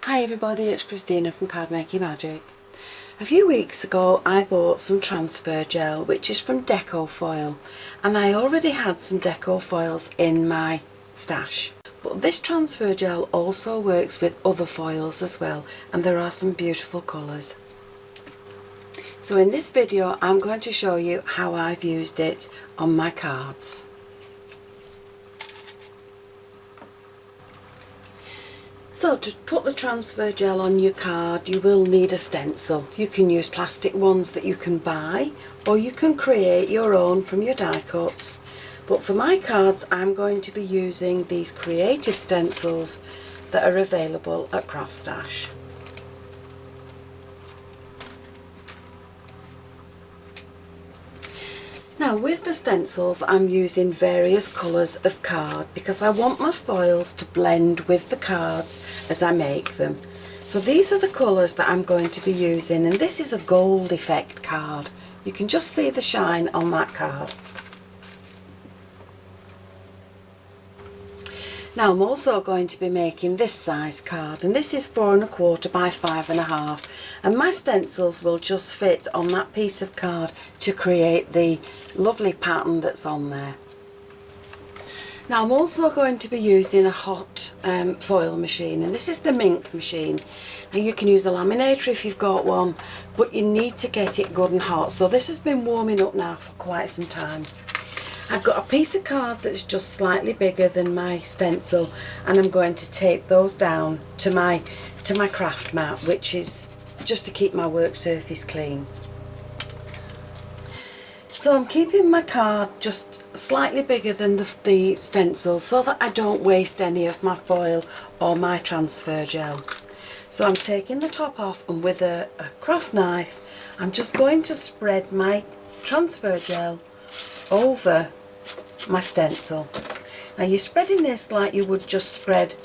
Hi everybody, it's Christina from Card Making Magic. A few weeks ago I bought some transfer gel which is from Deco Foil, and I already had some Deco foils in my stash. But this transfer gel also works with other foils as well, and there are some beautiful colours. So in this video I'm going to show you how I've used it on my cards. So to put the transfer gel on your card you will need a stencil. You can use plastic ones that you can buy, or you can create your own from your die cuts. But for my cards I'm going to be using these creative stencils that are available at CraftStash. Now with the stencils I'm using various colours of card because I want my foils to blend with the cards as I make them. So these are the colours that I'm going to be using, and this is a gold effect card. You can just see the shine on that card. Now I'm also going to be making this size card, and this is 4 1/4 by 5 1/2, and my stencils will just fit on that piece of card to create the lovely pattern that's on there. Now I'm also going to be using a hot foil machine, and this is the Mink machine. Now you can use a laminator if you've got one, but you need to get it good and hot. So this has been warming up now for quite some time. I've got a piece of card that's just slightly bigger than my stencil, and I'm going to tape those down to my craft mat, which is just to keep my work surface clean. So I'm keeping my card just slightly bigger than the stencil so that I don't waste any of my foil or my transfer gel. So I'm taking the top off, and with a craft knife I'm just going to spread my transfer gel over my stencil. Now you're spreading this like you would just spread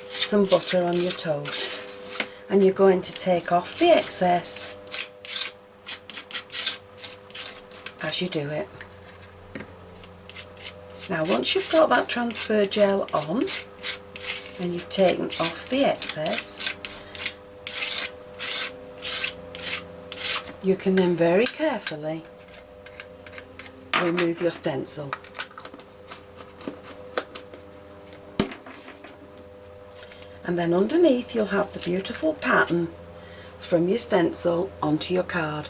some butter on your toast, and you're going to take off the excess as you do it. Now once you've got that transfer gel on and you've taken off the excess, you can then very carefully remove your stencil. And then underneath you'll have the beautiful pattern from your stencil onto your card.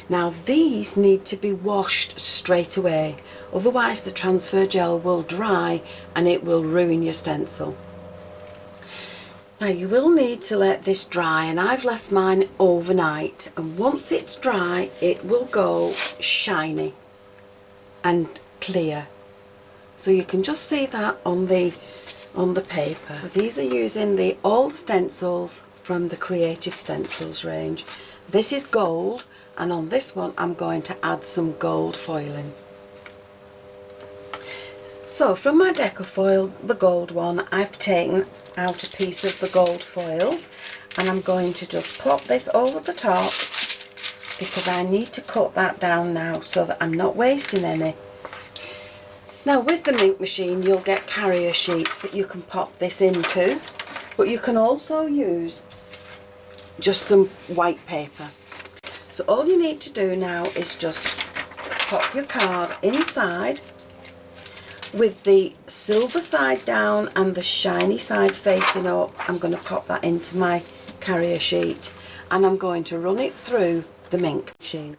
Now these need to be washed straight away, otherwise the transfer gel will dry and it will ruin your stencil. Now you will need to let this dry, and I've left mine overnight, and once it's dry it will go shiny and clear. So you can just see that on the paper. So these are using the old stencils from the Creative Stencils range. This is gold, and on this one I'm going to add some gold foiling. So from my Deco Foil, the gold one, I've taken out a piece of the gold foil, and I'm going to just pop this over the top because I need to cut that down now so that I'm not wasting any. Now with the Mink machine you'll get carrier sheets that you can pop this into, but you can also use just some white paper. So all you need to do now is just pop your card inside with the silver side down and the shiny side facing up. I'm going to pop that into my carrier sheet, and I'm going to run it through the Mink machine.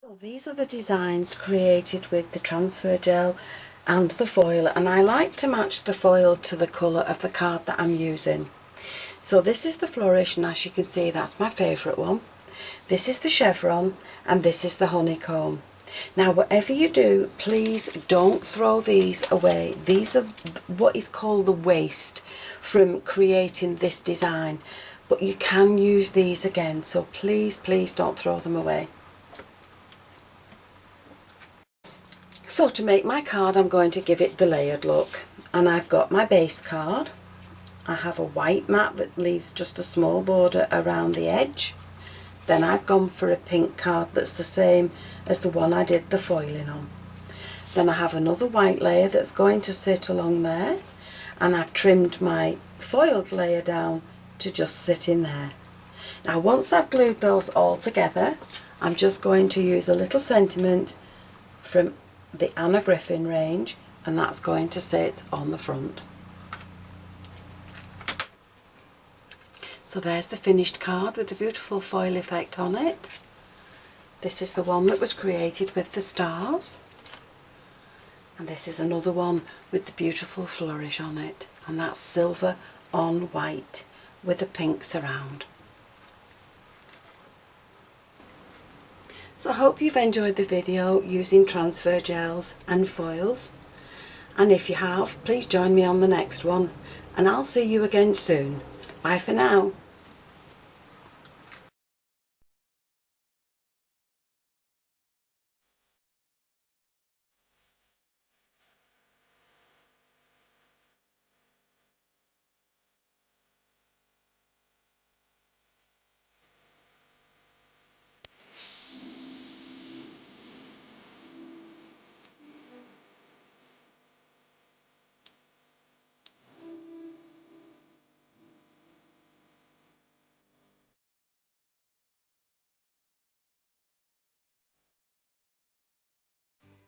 Well, these are the designs created with the transfer gel and the foil, and I like to match the foil to the colour of the card that I'm using. So this is the Flouish, and as you can see, that's my favourite one. This is the Chevron, and this is the Honeycomb. Now whatever you do, please don't throw these away. These are what is called the waste from creating this design, but you can use these again, so please don't throw them away. So to make my card, I'm going to give it the layered look, and I've got my base card. I have a white mat that leaves just a small border around the edge. Then I've gone for a pink card that's the same as the one I did the foiling on. Then I have another white layer that's going to sit along there, and I've trimmed my foiled layer down to just sit in there. Now once I've glued those all together, I'm just going to use a little sentiment from the Anna Griffin range, and that's going to sit on the front. So there's the finished card with the beautiful foil effect on it. This is the one that was created with the stars, and this is another one with the beautiful flourish on it, and that's silver on white with a pink surround. So I hope you've enjoyed the video using transfer gels and foils, and if you have, please join me on the next one, and I'll see you again soon. Bye for now.